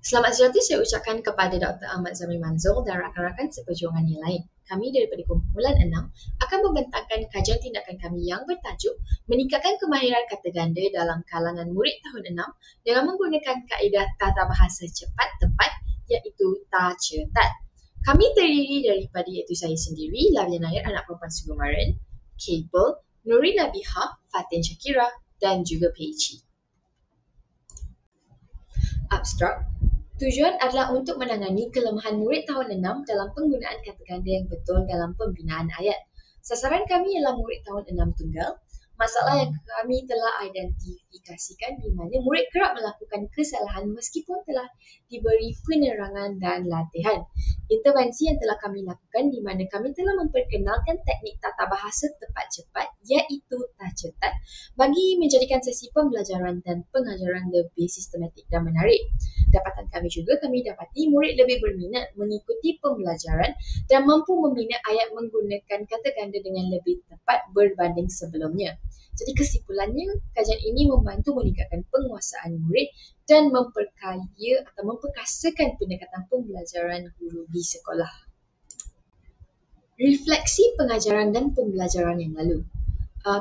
Selamat sejahtera saya ucapkan kepada Dr. Ahmad Zamri Manzur dan rakan-rakan seperjuangan yang lain. Kami daripada kumpulan 6 akan membentangkan kajian tindakan kami yang bertajuk meningkatkan kemahiran kata ganda dalam kalangan murid tahun 6 dengan menggunakan kaedah tata bahasa cepat tepat iaitu ta-cetat. Kami terdiri daripada iaitu saya sendiri, Laviana Ayat, anak perempuan Sugamaran, Kabel, Nurin Nabihah, Fatin Shakira dan juga Peici. Abstrak. Tujuan adalah untuk menangani kelemahan murid tahun 6 dalam penggunaan kata ganda yang betul dalam pembinaan ayat. Sasaran kami ialah murid tahun 6 tunggal. Masalah yang kami telah identifikasikan di mana murid kerap melakukan kesalahan meskipun telah diberi penerangan dan latihan. Intervensi yang telah kami lakukan di mana kami telah memperkenalkan teknik tata bahasa tepat cepat iaitu ta-cetat bagi menjadikan sesi pembelajaran dan pengajaran lebih sistematik dan menarik. Dapatan kami juga kami dapati murid lebih berminat mengikuti pembelajaran dan mampu membina ayat menggunakan kata ganda dengan lebih tepat berbanding sebelumnya. Jadi kesimpulannya, kajian ini membantu meningkatkan penguasaan murid dan memperkaya atau memperkasakan pendekatan pembelajaran guru di sekolah. Refleksi pengajaran dan pembelajaran yang lalu.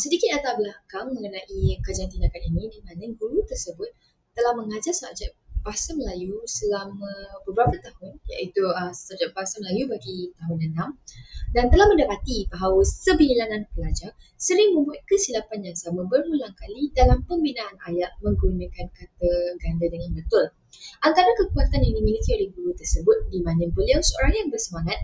Sedikit latar belakang mengenai kajian tindakan ini di mana guru tersebut telah mengajar subjek Bahasa Melayu selama beberapa tahun iaitu subjek Bahasa Melayu bagi tahun 6 dan telah mendapati bahawa sebilangan pelajar sering membuat kesilapan yang sama berulang kali dalam pembinaan ayat menggunakan kata ganda dengan betul. Antara kekuatan yang dimiliki oleh guru tersebut di mana beliau seorang yang bersemangat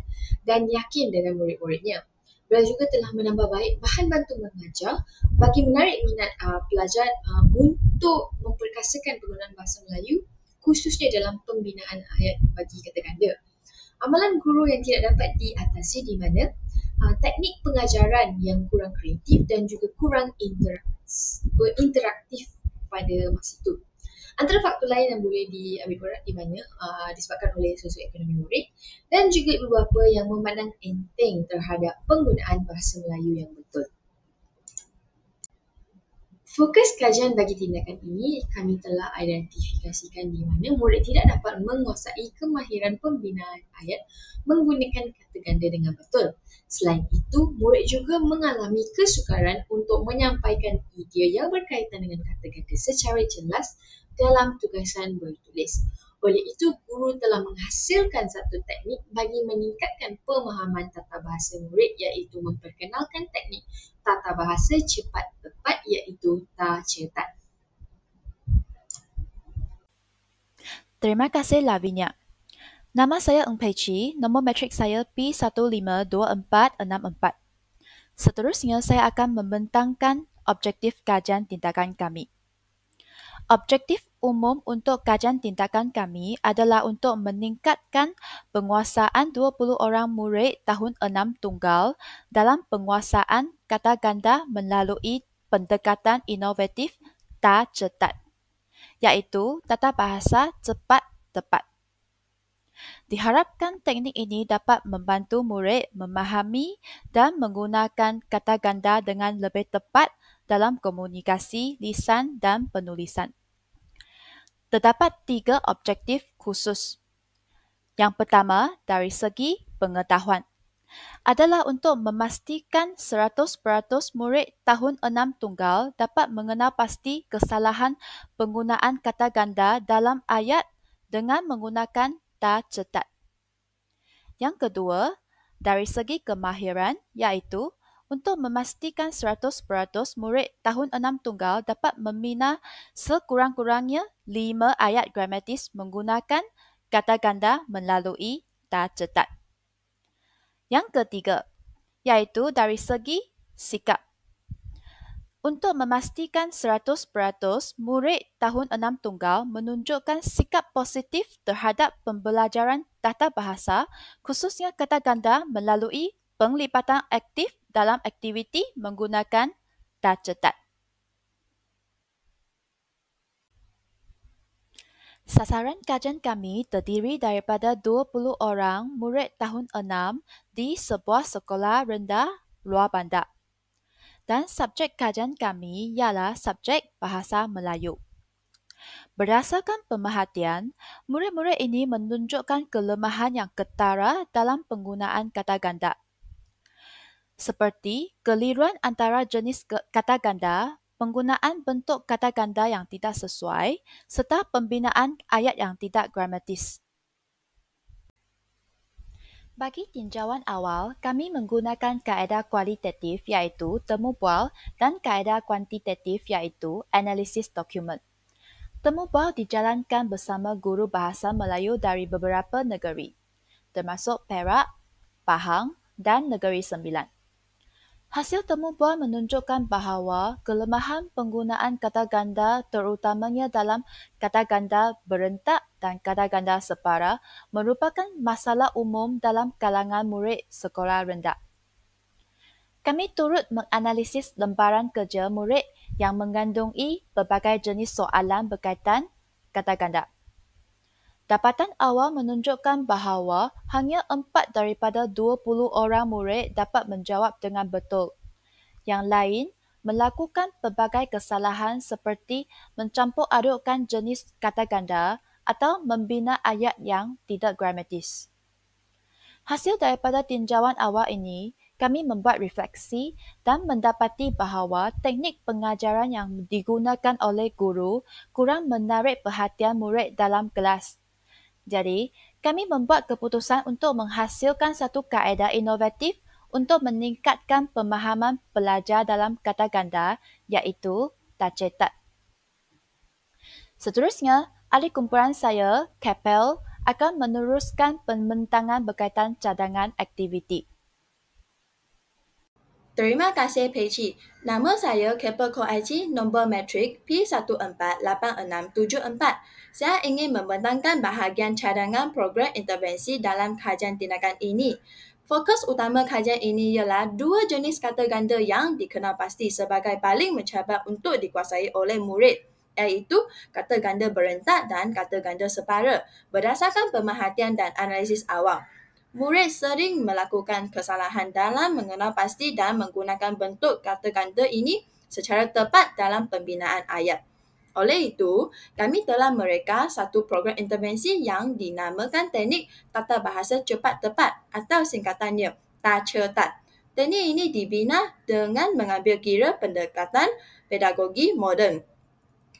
dan yakin dengan murid-muridnya. Beliau juga telah menambah baik bahan bantu mengajar bagi menarik minat pelajar untuk memperkasakan penggunaan bahasa Melayu khususnya dalam pembinaan ayat bagi kata ganda. Amalan guru yang tidak dapat diatasi di mana teknik pengajaran yang kurang kreatif dan juga kurang interaktif pada masa itu. Antara faktor lain yang boleh diambil perak di mana disebabkan oleh sosioekonomi murid dan juga beberapa yang memandang enteng terhadap penggunaan bahasa Melayu yang betul. Fokus kajian bagi tindakan ini kami telah identifikasikan di mana murid tidak dapat menguasai kemahiran pembinaan ayat menggunakan kata ganda dengan betul. Selain itu, murid juga mengalami kesukaran untuk menyampaikan idea yang berkaitan dengan kata ganda secara jelas dalam tugasan bertulis. Oleh itu, guru telah menghasilkan satu teknik bagi meningkatkan pemahaman tata bahasa murid iaitu memperkenalkan teknik tata bahasa cepat tepat iaitu ta-cetat. Terima kasih Lavinia. Nama saya Eng Pei Chi, nombor metrik saya P152464. Seterusnya saya akan membentangkan objektif kajian tindakan kami. Objektif umum untuk kajian tindakan kami adalah untuk meningkatkan penguasaan 20 orang murid tahun 6 tunggal dalam penguasaan kata ganda melalui pendekatan inovatif ta-cetat, iaitu tata bahasa cepat tepat. Diharapkan teknik ini dapat membantu murid memahami dan menggunakan kata ganda dengan lebih tepat dalam komunikasi lisan dan penulisan. Terdapat 3 objektif khusus. Yang pertama, dari segi pengetahuan, adalah untuk memastikan 100% murid tahun 6 tunggal dapat mengenal pasti kesalahan penggunaan kata ganda dalam ayat dengan menggunakan ta-cetat. Yang kedua, dari segi kemahiran, iaitu untuk memastikan 100% murid tahun 6 tunggal dapat membina sekurang-kurangnya 5 ayat gramatis menggunakan kata ganda melalui ta-cetat. Yang ketiga, iaitu dari segi sikap. Untuk memastikan 100% murid tahun 6 tunggal menunjukkan sikap positif terhadap pembelajaran tata bahasa, khususnya kata ganda melalui penglibatan aktif dalam aktiviti menggunakan ta-cetat. Sasaran kajian kami terdiri daripada 20 orang murid tahun 6 di sebuah sekolah rendah luar bandar. Dan subjek kajian kami ialah subjek Bahasa Melayu. Berdasarkan pemerhatian, murid-murid ini menunjukkan kelemahan yang ketara dalam penggunaan kata ganda. Seperti keliruan antara jenis kata ganda, penggunaan bentuk kata ganda yang tidak sesuai, serta pembinaan ayat yang tidak gramatis. Bagi tinjauan awal, kami menggunakan kaedah kualitatif iaitu temu bual dan kaedah kuantitatif iaitu analisis dokumen. Temu bual dijalankan bersama guru bahasa Melayu dari beberapa negeri, termasuk Perak, Pahang dan Negeri Sembilan. Hasil temu bual menunjukkan bahawa kelemahan penggunaan kata ganda terutamanya dalam kata ganda berentak dan kata ganda separa merupakan masalah umum dalam kalangan murid sekolah rendah. Kami turut menganalisis lembaran kerja murid yang mengandungi pelbagai jenis soalan berkaitan kata ganda. Dapatan awal menunjukkan bahawa hanya 4 daripada 20 orang murid dapat menjawab dengan betul. Yang lain melakukan pelbagai kesalahan seperti mencampur adukkan jenis kata ganda atau membina ayat yang tidak gramatis. Hasil daripada tinjauan awal ini, kami membuat refleksi dan mendapati bahawa teknik pengajaran yang digunakan oleh guru kurang menarik perhatian murid dalam kelas. Jadi, kami membuat keputusan untuk menghasilkan satu kaedah inovatif untuk meningkatkan pemahaman pelajar dalam kata ganda, iaitu tacetat. Seterusnya, ahli kumpulan saya, Kapel, akan meneruskan pembentangan berkaitan cadangan aktiviti. Terima kasih Peci. Nama saya Kapel Koaiji, nombor matrik P148674. Saya ingin membentangkan bahagian cadangan program intervensi dalam kajian tindakan ini. Fokus utama kajian ini ialah dua jenis kata ganda yang dikenal pasti sebagai paling mencabar untuk dikuasai oleh murid, iaitu kata ganda berentak dan kata ganda separa, berdasarkan pemerhatian dan analisis awal. Murid sering melakukan kesalahan dalam mengenal pasti dan menggunakan bentuk kata ganda ini secara tepat dalam pembinaan ayat. Oleh itu, kami telah mereka satu program intervensi yang dinamakan teknik tata bahasa cepat tepat atau singkatannya tacetat. Teknik ini dibina dengan mengambil kira pendekatan pedagogi moden,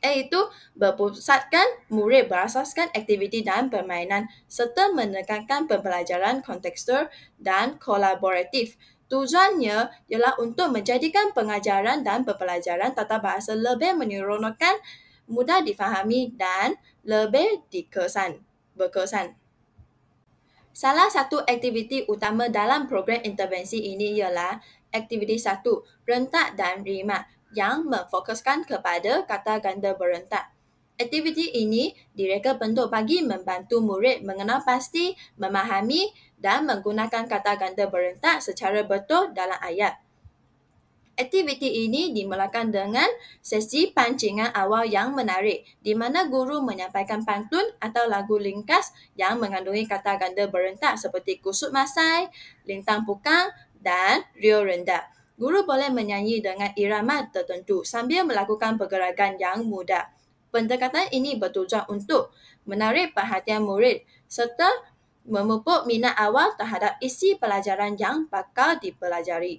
iaitu berpusatkan murid berasaskan aktiviti dan permainan serta menekankan pembelajaran kontekstual dan kolaboratif. Tujuannya ialah untuk menjadikan pengajaran dan pembelajaran tata bahasa lebih menyeronokkan, mudah difahami dan lebih berkesan. Salah satu aktiviti utama dalam program intervensi ini ialah aktiviti 1, rentak dan rimat, yang memfokuskan kepada kata ganda berentak. Aktiviti ini direka bentuk bagi membantu murid mengenal pasti, memahami dan menggunakan kata ganda berentak secara betul dalam ayat. Aktiviti ini dimulakan dengan sesi pancingan awal yang menarik, di mana guru menyampaikan pantun atau lagu ringkas yang mengandungi kata ganda berentak seperti kusut masai, lintang pukang dan rio rendah. Guru boleh menyanyi dengan irama tertentu sambil melakukan pergerakan yang mudah. Pendekatan ini bertujuan untuk menarik perhatian murid serta memupuk minat awal terhadap isi pelajaran yang bakal dipelajari.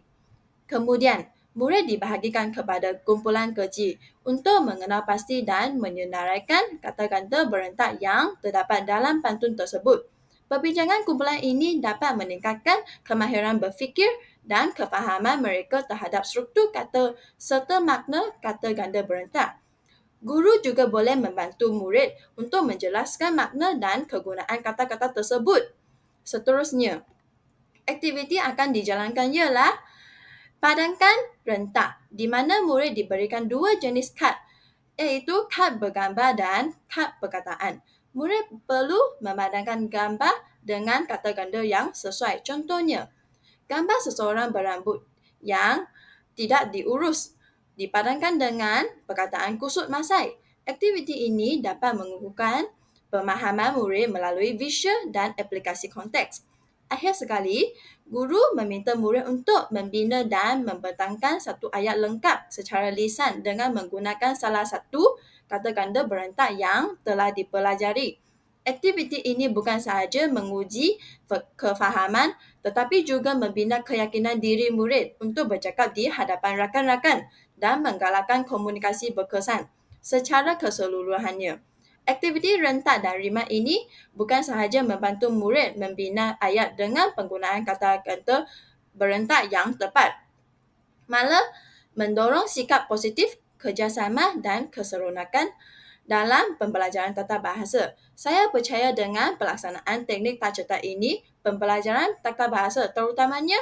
Kemudian, murid dibahagikan kepada kumpulan kecil untuk mengenal pasti dan menyenaraikan kata ganda berentak yang terdapat dalam pantun tersebut. Perbincangan kumpulan ini dapat meningkatkan kemahiran berfikir dan kefahaman mereka terhadap struktur kata serta makna kata ganda berentak. Guru juga boleh membantu murid untuk menjelaskan makna dan kegunaan kata-kata tersebut. Seterusnya, aktiviti akan dijalankan ialah padankan rentak, di mana murid diberikan dua jenis kad, iaitu kad bergambar dan kad perkataan. Murid perlu memadamkan gambar dengan kata ganda yang sesuai. Contohnya, gambar seseorang berambut yang tidak diurus dipadankan dengan perkataan kusut masai. Aktiviti ini dapat mengukuhkan pemahaman murid melalui visual dan aplikasi konteks. akhir sekali, guru meminta murid untuk membina dan membentangkan satu ayat lengkap secara lisan dengan menggunakan salah satu kata ganda berentak yang telah dipelajari. Aktiviti ini bukan sahaja menguji kefahaman tetapi juga membina keyakinan diri murid untuk bercakap di hadapan rakan-rakan dan menggalakkan komunikasi berkesan secara keseluruhannya. Aktiviti rentak dan rimat ini bukan sahaja membantu murid membina ayat dengan penggunaan kata-kata berentak yang tepat, malah mendorong sikap positif, kerjasama dan keseronokan dalam pembelajaran tata bahasa. Saya percaya dengan pelaksanaan teknik tak cetak ini, pembelajaran tata bahasa terutamanya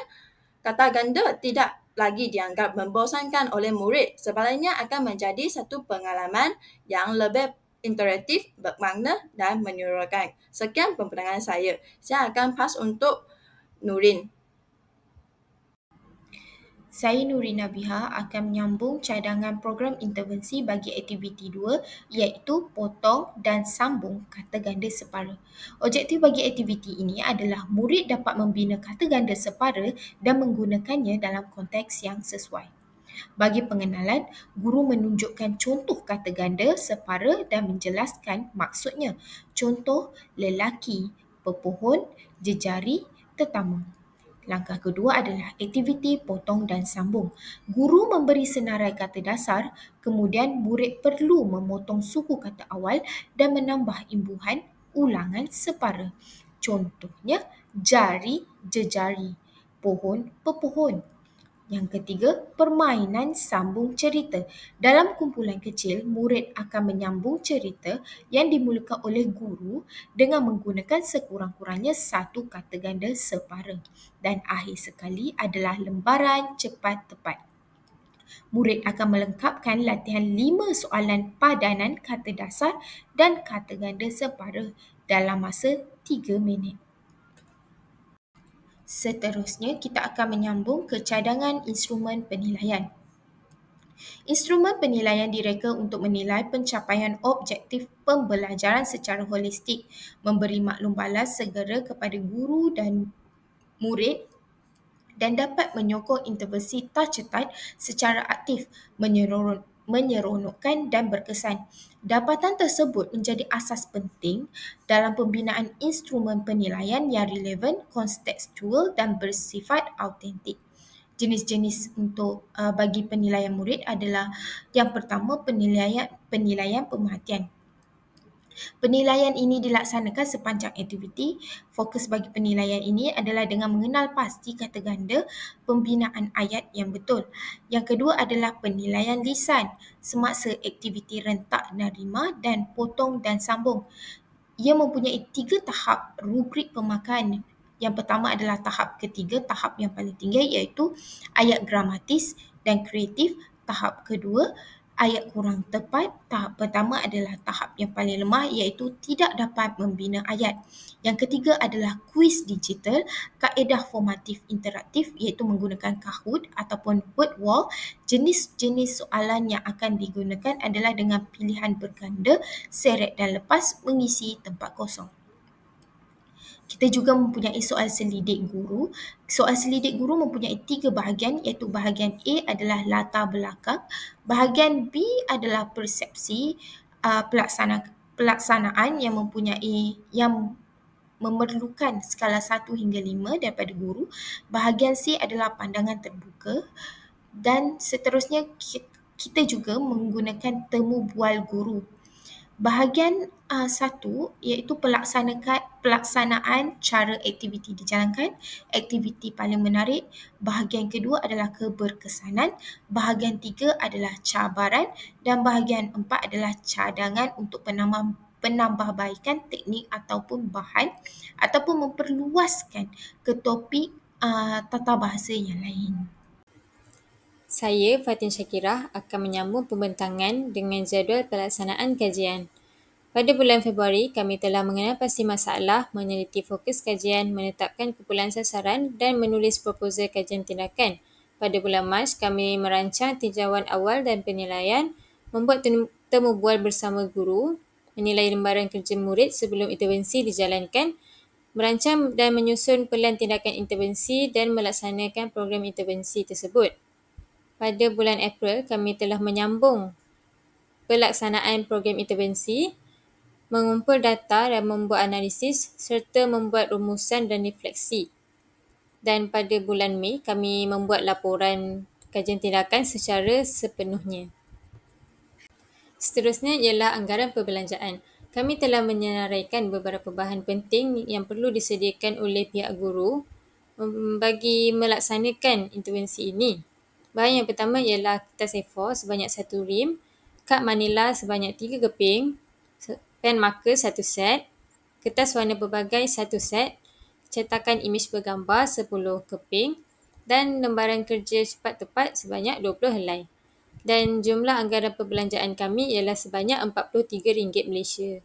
kata ganda tidak lagi dianggap membosankan oleh murid, sebaliknya akan menjadi satu pengalaman yang lebih interaktif, bermakna dan menyeronokkan. Sekian pemperangan saya. Saya akan pas untuk Nurin. Saya Nurina Biha akan menyambung cadangan program intervensi bagi aktiviti 2 iaitu potong dan sambung kata ganda separa. Objektif bagi aktiviti ini adalah murid dapat membina kata ganda separa dan menggunakannya dalam konteks yang sesuai. Bagi pengenalan, guru menunjukkan contoh kata ganda separa dan menjelaskan maksudnya. Contoh lelaki, pepohon, jejari, tetamu. Langkah kedua adalah aktiviti potong dan sambung. Guru memberi senarai kata dasar, kemudian murid perlu memotong suku kata awal dan menambah imbuhan ulangan separa. Contohnya, jari, jejari, pohon, pepohon. Yang ketiga, permainan sambung cerita. Dalam kumpulan kecil, murid akan menyambung cerita yang dimulakan oleh guru dengan menggunakan sekurang-kurangnya satu kata ganda separa. Dan akhir sekali adalah lembaran cepat tepat. Murid akan melengkapkan latihan 5 soalan padanan kata dasar dan kata ganda separa dalam masa 3 minit. Seterusnya, kita akan menyambung ke cadangan instrumen penilaian. Instrumen penilaian direka untuk menilai pencapaian objektif pembelajaran secara holistik, memberi maklum balas segera kepada guru dan murid dan dapat menyokong intervensi targeted secara aktif, menyeronokkan dan berkesan. Dapatan tersebut menjadi asas penting dalam pembinaan instrumen penilaian yang relevan, kontekstual dan bersifat autentik. Jenis-jenis untuk bagi penilaian murid adalah yang pertama penilaian pemerhatian. Penilaian ini dilaksanakan sepanjang aktiviti. Fokus bagi penilaian ini adalah dengan mengenal pasti kata ganda pembinaan ayat yang betul. Yang kedua adalah penilaian lisan semasa aktiviti rentak dan rimat dan potong dan sambung. Ia mempunyai 3 tahap rubrik pemakan. Yang pertama adalah tahap ketiga, tahap yang paling tinggi iaitu ayat gramatis dan kreatif. Tahap kedua, ayat kurang tepat. Tahap pertama adalah tahap yang paling lemah iaitu tidak dapat membina ayat. Yang ketiga adalah kuis digital, kaedah formatif interaktif iaitu menggunakan Kahoot ataupun word wall. Jenis-jenis soalan yang akan digunakan adalah dengan pilihan berganda, seret dan lepas mengisi tempat kosong. Kita juga mempunyai soal selidik guru. Soal selidik guru mempunyai 3 bahagian iaitu bahagian A adalah latar belakang, bahagian B adalah persepsi pelaksanaan yang memerlukan skala 1 hingga 5 daripada guru, bahagian C adalah pandangan terbuka dan seterusnya kita juga menggunakan temu bual guru. Bahagian 1 iaitu pelaksanaan cara aktiviti dijalankan, aktiviti paling menarik. Bahagian kedua adalah keberkesanan, bahagian 3 adalah cabaran dan bahagian 4 adalah cadangan untuk penambahbaikan teknik ataupun bahan ataupun memperluaskan ke topik tata bahasa yang lain. Saya, Fatin Syakirah, akan menyambung pembentangan dengan jadual pelaksanaan kajian. Pada bulan Februari, kami telah mengenal pasti masalah, meneliti fokus kajian, menetapkan kumpulan sasaran dan menulis proposal kajian tindakan. Pada bulan Mac, kami merancang tinjauan awal dan penilaian, membuat temu bual bersama guru, menilai lembaran kerja murid sebelum intervensi dijalankan, merancang dan menyusun pelan tindakan intervensi dan melaksanakan program intervensi tersebut. Pada bulan April, kami telah menyambung pelaksanaan program intervensi, mengumpul data dan membuat analisis serta membuat rumusan dan refleksi. Dan pada bulan Mei, kami membuat laporan kajian tindakan secara sepenuhnya. Seterusnya ialah anggaran perbelanjaan. Kami telah menyenaraikan beberapa bahan penting yang perlu disediakan oleh pihak guru bagi melaksanakan intervensi ini. Bahan yang pertama ialah kertas A4 sebanyak 1 rim, kad manila sebanyak 3 keping, pen marker 1 set, kertas warna berbagai 1 set, cetakan imej bergambar 10 keping dan lembaran kerja cepat tepat sebanyak 20 helai. Dan jumlah anggaran perbelanjaan kami ialah sebanyak RM43 Malaysia.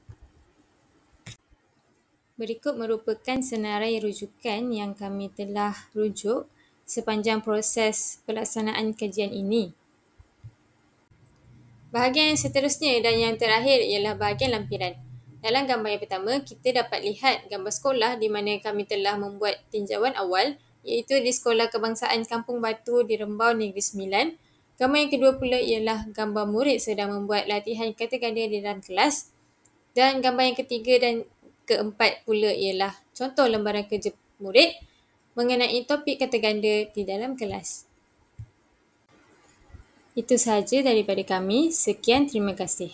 Berikut merupakan senarai rujukan yang kami telah rujuk sepanjang proses pelaksanaan kajian ini. Bahagian yang seterusnya dan yang terakhir ialah bahagian lampiran. Dalam gambar yang pertama, kita dapat lihat gambar sekolah di mana kami telah membuat tinjauan awal, iaitu di Sekolah Kebangsaan Kampung Batu di Rembau Negeri Sembilan. Gambar yang kedua pula ialah gambar murid sedang membuat latihan kata ganda di dalam kelas. Dan gambar yang ketiga dan keempat pula ialah contoh lembaran kerja murid mengenai topik kata ganda di dalam kelas. Itu sahaja daripada kami. Sekian, terima kasih.